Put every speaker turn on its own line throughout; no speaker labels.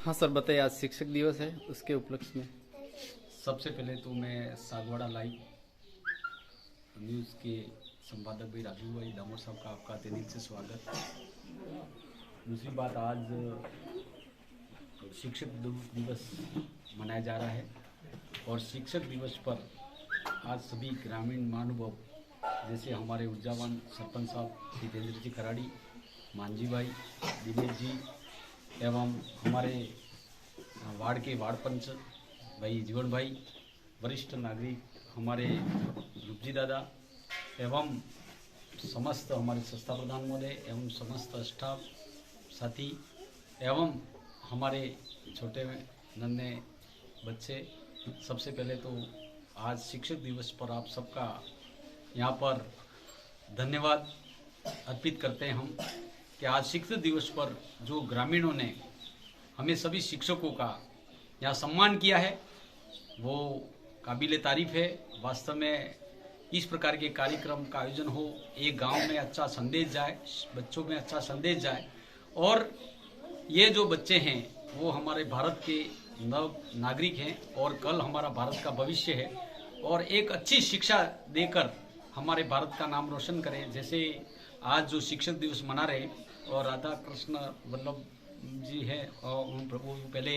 हाँ सर बताइए, आज शिक्षक दिवस है, उसके उपलक्ष्य में।
सबसे पहले तो मैं सागवाड़ा लाइव न्यूज़ के संपादक भाई राजू भाई दामोर साहब का आपका तहे दिल से स्वागत। दूसरी बात, आज शिक्षक दिवस मनाया जा रहा है और शिक्षक दिवस पर आज सभी ग्रामीण महानुभाव जैसे हमारे ऊर्जावान सरपंच साहब जितेंद्र जी खराड़ी, मांझी भाई, दिनेश जी एवं हमारे वार्ड के वार्ड पंच भाई जीवन भाई, वरिष्ठ नागरिक हमारे रूपजी दादा एवं समस्त हमारे संस्था प्रधान महोदय एवं समस्त स्टाफ साथी एवं हमारे छोटे नन्हे बच्चे, सबसे पहले तो आज शिक्षक दिवस पर आप सबका यहाँ पर धन्यवाद अर्पित करते हैं हम कि आज शिक्षक दिवस पर जो ग्रामीणों ने हमें सभी शिक्षकों का यहाँ सम्मान किया है वो काबिले तारीफ है। वास्तव में इस प्रकार के कार्यक्रम का आयोजन हो, एक गांव में अच्छा संदेश जाए, बच्चों में अच्छा संदेश जाए और ये जो बच्चे हैं वो हमारे भारत के नव नागरिक हैं और कल हमारा भारत का भविष्य है और एक अच्छी शिक्षा देकर हमारे भारत का नाम रोशन करें। जैसे आज जो शिक्षक दिवस मना रहे और राधा कृष्ण वल्लभ जी है और वो पहले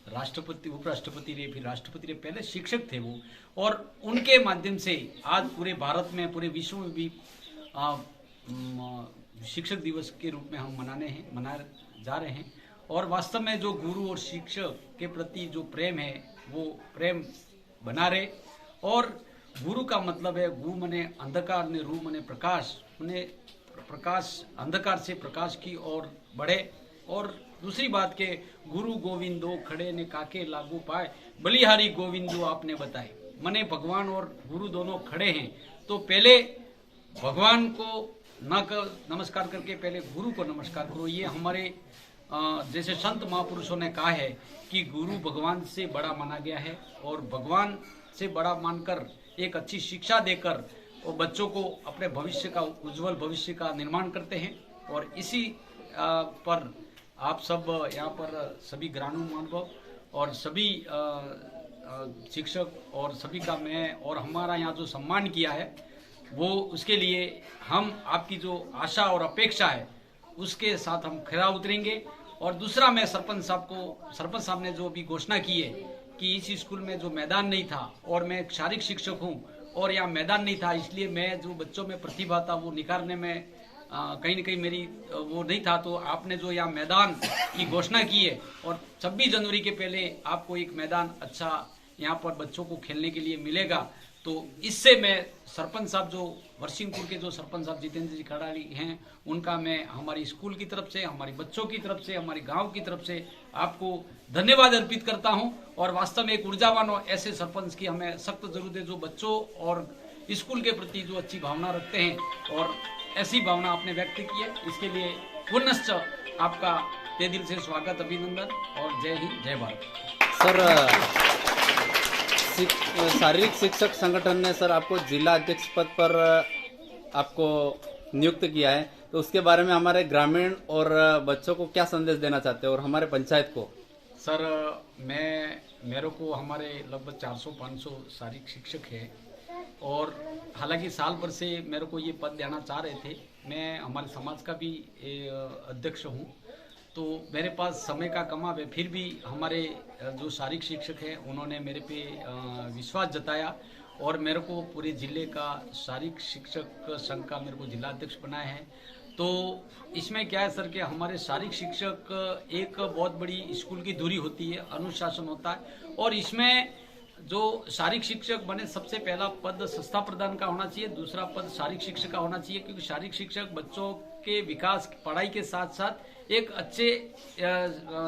राष्ट्रपति उपराष्ट्रपति रहे, फिर राष्ट्रपति रहे, पहले शिक्षक थे वो, और उनके माध्यम से आज पूरे भारत में पूरे विश्व में भी शिक्षक दिवस के रूप में हम मनाए जा रहे हैं। और वास्तव में जो गुरु और शिक्षक के प्रति जो प्रेम है वो प्रेम बना रहे। और गुरु का मतलब है गु मने अंधकार ने रू मने प्रकाश, उन्हें प्रकाश अंधकार से प्रकाश की ओर बढ़े। और दूसरी बात के गुरु गोविंदो खड़े ने काके लागू पाए, बलिहारी गोविंदो आपने बताए, मने भगवान और गुरु दोनों खड़े हैं तो पहले भगवान को नमस्कार करके पहले गुरु को नमस्कार करो। ये हमारे जैसे संत महापुरुषों ने कहा है कि गुरु भगवान से बड़ा माना गया है और भगवान से बड़ा मानकर एक अच्छी शिक्षा देकर और बच्चों को अपने भविष्य का उज्जवल भविष्य का निर्माण करते हैं। और इसी पर आप सब यहाँ पर सभी ग्रामीण मानव और सभी शिक्षक और सभी का मैं और हमारा यहाँ जो सम्मान किया है वो उसके लिए हम आपकी जो आशा और अपेक्षा है उसके साथ हम खरा उतरेंगे। और दूसरा, मैं सरपंच साहब ने जो भी घोषणा की है कि इस स्कूल में जो मैदान नहीं था और मैं एक शारीरिक शिक्षक हूँ और यहाँ मैदान नहीं था, इसलिए मैं जो बच्चों में प्रतिभा था वो निखारने में कहीं न कहीं मेरी वो नहीं था। तो आपने जो यहाँ मैदान की घोषणा की है और 26 जनवरी के पहले आपको एक मैदान अच्छा यहाँ पर बच्चों को खेलने के लिए मिलेगा, तो इससे मैं सरपंच साहब जो वर्षिंगपुर के जो सरपंच साहब जितेंद्र जी खराड़ी हैं उनका मैं हमारी स्कूल की तरफ से, हमारे बच्चों की तरफ से, हमारे गांव की तरफ से आपको धन्यवाद अर्पित करता हूं। और वास्तव में एक ऊर्जावान और ऐसे सरपंच की हमें सख्त जरूरत है जो बच्चों और स्कूल के प्रति जो अच्छी भावना रखते हैं और ऐसी भावना आपने व्यक्त की है, इसके लिए पुनश्च आपका तहे दिल से स्वागत, अभिनंदन और जय हिंद जय भारत।
सर शारीरिक शिक्षक संगठन ने सर आपको जिला अध्यक्ष पद पर आपको नियुक्त किया है, तो उसके बारे में हमारे ग्रामीण और बच्चों को क्या संदेश देना चाहते हैं और हमारे पंचायत को?
सर मेरे को हमारे लगभग 400-500 शारीरिक शिक्षक है और हालांकि साल भर से मेरे को ये पद देना चाह रहे थे। मैं हमारे समाज का भी अध्यक्ष हूँ तो मेरे पास समय का कमाव है, फिर भी हमारे जो शारीरिक शिक्षक हैं उन्होंने मेरे पे विश्वास जताया और मेरे को पूरे जिले का शारीरिक शिक्षक संघ का मेरे को जिला अध्यक्ष बनाया है। तो इसमें क्या है सर कि हमारे शारीरिक शिक्षक एक बहुत बड़ी स्कूल की धुरी होती है, अनुशासन होता है और इसमें जो शारीरिक शिक्षक बने सबसे पहला पद संस्था प्रधान का होना चाहिए, दूसरा पद शारीरिक शिक्षक का होना चाहिए, क्योंकि शारीरिक शिक्षक बच्चों के विकास पढ़ाई के साथ साथ एक अच्छे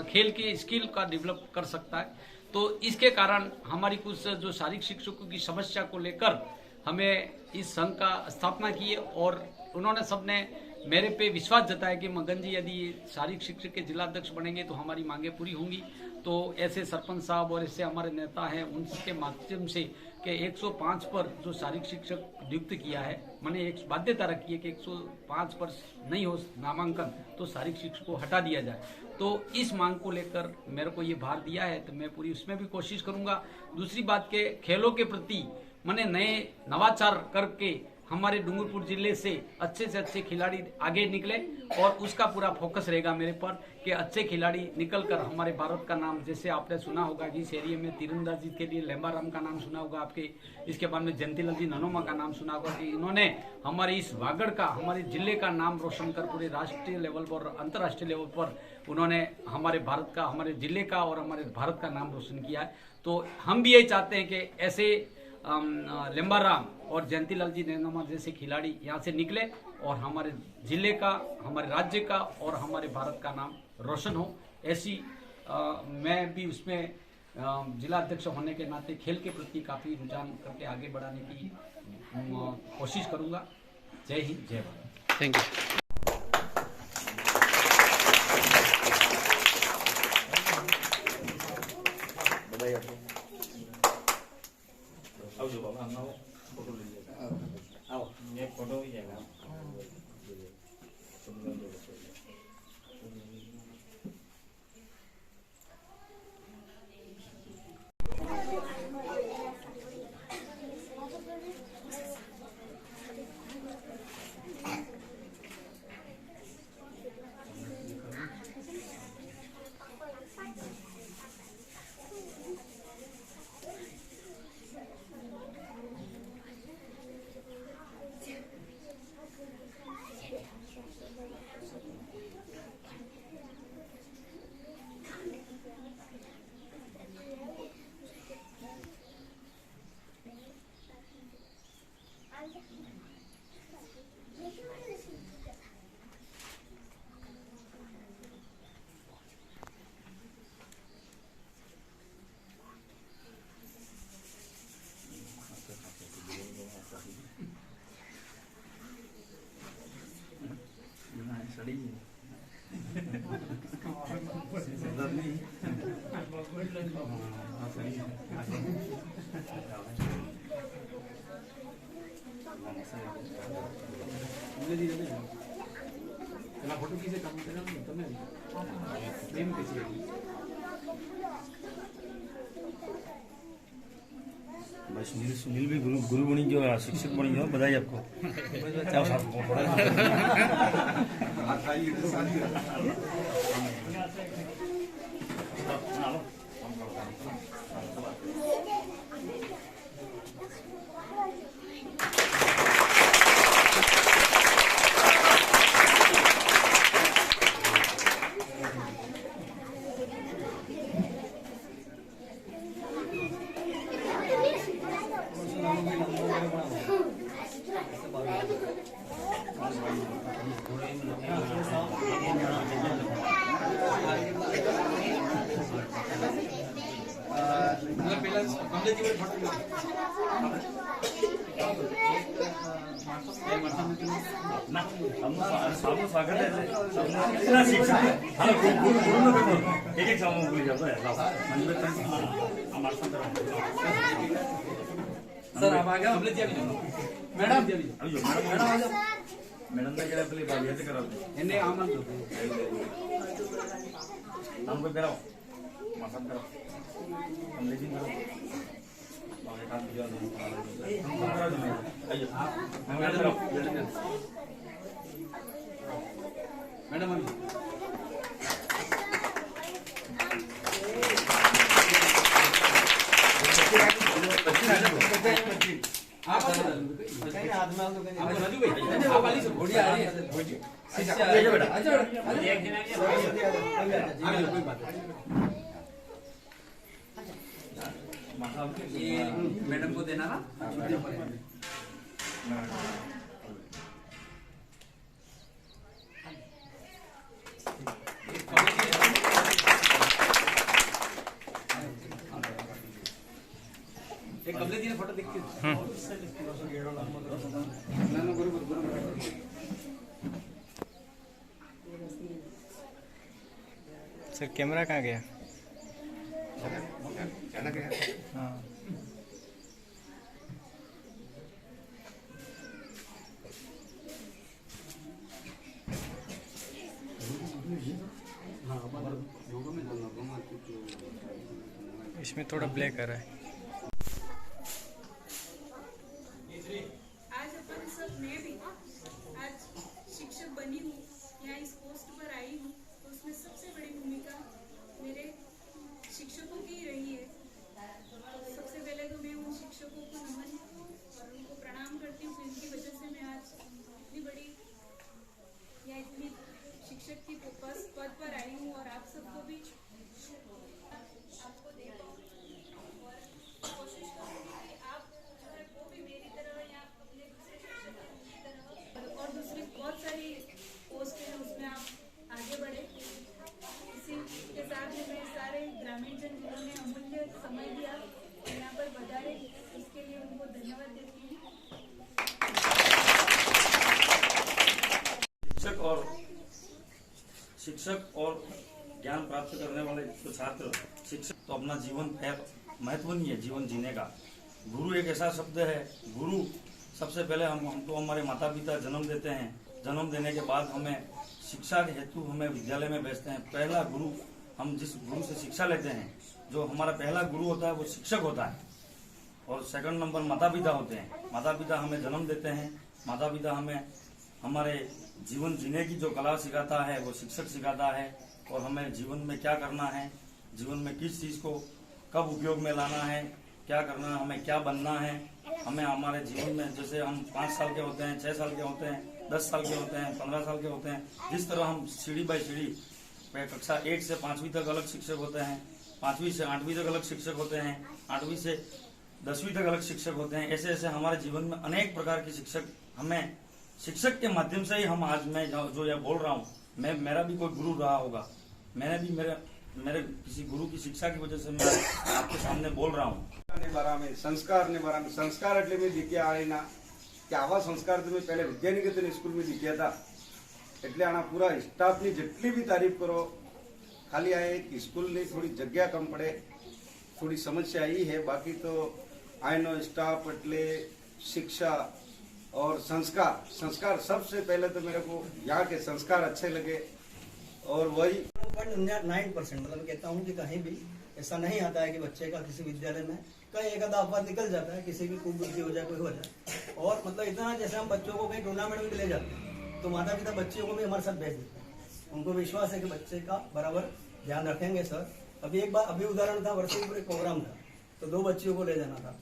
खेल के स्किल का डेवलप कर सकता है। तो इसके कारण हमारी कुछ जो शारीरिक शिक्षकों की समस्या को लेकर हमें इस संघ का स्थापना की है और उन्होंने सबने मेरे पे विश्वास जताया कि मगन जी यदि शारीरिक शिक्षक के जिला अध्यक्ष बनेंगे तो हमारी मांगे पूरी होंगी। तो ऐसे सरपंच साहब और ऐसे हमारे नेता हैं उनके माध्यम से कि 105 पर जो शारीरिक शिक्षक नियुक्त किया है, मैंने एक बाध्यता रखी है कि 105 पर नहीं हो नामांकन तो शारीरिक शिक्षक को हटा दिया जाए। तो इस मांग को लेकर मेरे को ये भार दिया है, तो मैं पूरी उसमें भी कोशिश करूंगा। दूसरी बात के खेलों के प्रति मैंने नए नवाचार करके हमारे डूंगरपुर जिले से अच्छे खिलाड़ी आगे निकले, और उसका पूरा फोकस रहेगा मेरे पर कि अच्छे खिलाड़ी निकलकर हमारे भारत का नाम, जैसे आपने सुना होगा जिस एरिया में तीरंदाजी के लिए लेम्बाराम का नाम सुना होगा आपके, इसके बाद में जयंतीलाल जी ननोमा का नाम सुना होगा कि इन्होंने हमारे इस वागड़ का, हमारे जिले का नाम रोशन कर पूरे राष्ट्रीय लेवल पर, अंतर्राष्ट्रीय लेवल पर उन्होंने हमारे भारत का, हमारे जिले का और हमारे भारत का नाम रोशन किया है। तो हम भी यही चाहते हैं कि ऐसे लेम्बाराम और जयंतीलाल जी नैनामा जैसे खिलाड़ी यहाँ से निकले और हमारे जिले का, हमारे राज्य का और हमारे भारत का नाम रोशन हो। ऐसी मैं भी उसमें जिला अध्यक्ष होने के नाते खेल के प्रति काफ़ी रुझान करके आगे बढ़ाने की कोशिश करूँगा। जय हिंद, जय भारत।
Thank you.
फोटो भी जाएगा।
फोटो किसे काम करेगा તમે પ્રેમ कैसे
बस सुनील भी गुरु बनी गयो, शिक्षक बनी गयो, बधाई आपको। चाहो साथ स्वागत है। एक एक सामान बोली जाता है
सर आप आ गए मैडम
मैडम ने क्या पहले बात ऐसे करा
इन्हें आमंत्रण दो
नाम को कराओ मसाज कराओ हम लेकिन करो बाकी काम किया नहीं हम करा दो आइए
मैडम
ये मैडम को देना ना।
कमले जी ने फोटो देखते
सर कैमरा कहाँ गया? हाँ
हाँ
इसमें थोड़ा ब्लैक आ रहा है।
आज अपन सब मैं भी आज शिक्षक बनी हूँ, यहाँ इस पोस्ट पर आई हूँ, तो उसमें सबसे बड़ी भूमिका मेरे शिक्षकों की ही रही है। सबसे पहले तो मैं उन शिक्षकों को नमन और उनको प्रणाम करती हूँ, इनकी वजह से मैं आज इतनी बड़ी या इतनी शिक्षक की पद पर आई हूँ और आप सबको भी आपको दे पाऊँ और कोशिश करूँगी कि आप जो है वो भी मेरी तरह या अपने दूसरे शिक्षकों की तरह और दूसरी बहुत सारी पोस्ट है उसमें आप आगे बढ़े। इसी के साथ में मैं सारे ग्रामीण जन जिन्होंने अमूल्य समय दिया यहाँ पर बढ़ाए, उसके लिए उनको धन्यवाद देती हूँ।
शिक्षक और ज्ञान प्राप्त करने वाले जो छात्र शिक्षक तो अपना जीवन महत्व नहीं है जीवन जीने का। गुरु एक ऐसा शब्द है, गुरु सबसे पहले हमको हमारे माता पिता जन्म देते हैं, जन्म देने के बाद हमें शिक्षा के हेतु हमें विद्यालय में भेजते हैं। पहला गुरु, हम जिस गुरु से शिक्षा लेते हैं, जो हमारा पहला गुरु होता है वो शिक्षक होता है। और सेकंड नंबर माता पिता होते हैं। माता पिता हमें जन्म देते हैं, माता पिता हमें हमारे जीवन जीने की जो कला सिखाता है वो शिक्षक सिखाता है। और हमें जीवन में क्या करना है, जीवन में किस चीज को कब उपयोग में लाना है, क्या करना है, हमें क्या बनना है, हमें हमारे जीवन में जैसे हम 5 साल के होते हैं, 6 साल के होते हैं, 10 साल के होते हैं, 15 साल के होते हैं, जिस तरह हम सीढ़ी बाई सीढ़ी कक्षा 1 से 5वीं तक अलग शिक्षक होते हैं, 5वीं से 8वीं तक अलग शिक्षक होते हैं, 8वीं से 10वीं तक अलग शिक्षक होते हैं। ऐसे ऐसे हमारे जीवन में अनेक प्रकार के शिक्षक, हमें शिक्षक के माध्यम से ही हम आज मैं जो यह बोल रहा हूँ, मेरा भी कोई गुरु रहा होगा, मैंने भी मेरे किसी गुरु की शिक्षा की वजह से मैं आपके सामने बोल रहा हूँ।
संस्कार એટલે મેં દીખ્યા આના કે આવા સંસ્કાર તમે પહેલે વિદ્યાનિકેતન સ્કૂલમાં દીખ્યા હતા એટલે આના પૂરા સ્ટાફની જેટલી બી તારીફ કરો ખાલી આ એક સ્કૂલની થોડી જગ્યા કમ પડે, થોડી સમસ્યા એ है, બાકી તો આનો સ્ટાફ એટલે शिक्षा और संस्कार सबसे पहले तो मेरे को यहाँ के संस्कार अच्छे लगे। और वही
9% मतलब कहता हूँ कि कहीं भी ऐसा नहीं आता है कि बच्चे का किसी विद्यालय में कहीं एक आधा अपवाद निकल जाता है, किसी की कुबुद्धि हो जाए, कोई हो जाए। और मतलब इतना जैसे हम बच्चों को कहीं टूर्नामेंट में ले जाते हैं तो माता पिता बच्चों को भी हमारे साथ भेज देते हैं, उनको विश्वास है कि बच्चे का बराबर ध्यान रखेंगे सर। अभी उदाहरण था, वर्षिक एक प्रोग्राम था तो 2 बच्चियों को ले जाना था।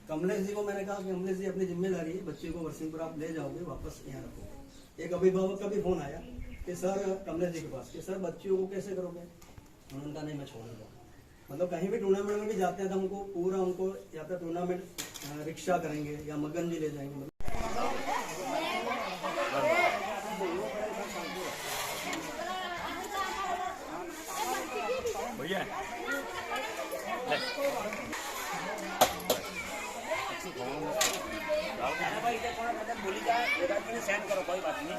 कमलेश जी को मैंने कहा कि कमलेश जी अपनी जिम्मेदारी है, बच्चे को वर्षिंगपुर आप ले जाओगे, वापस यहाँ रखोगे। एक अभिभावक का भी फोन आया कि सर कमलेश जी के पास कि सर बच्चियों को कैसे करोगे, उन्होंने कहा नहीं मैं छोड़ दूंगा। मतलब कहीं भी टूर्नामेंट में भी जाते हैं तो हमको पूरा उनको या तो टूर्नामेंट रिक्शा करेंगे या मगन जी ले जाएंगे।
भैया
भाई बोली का सेंड करो, कोई बात नहीं।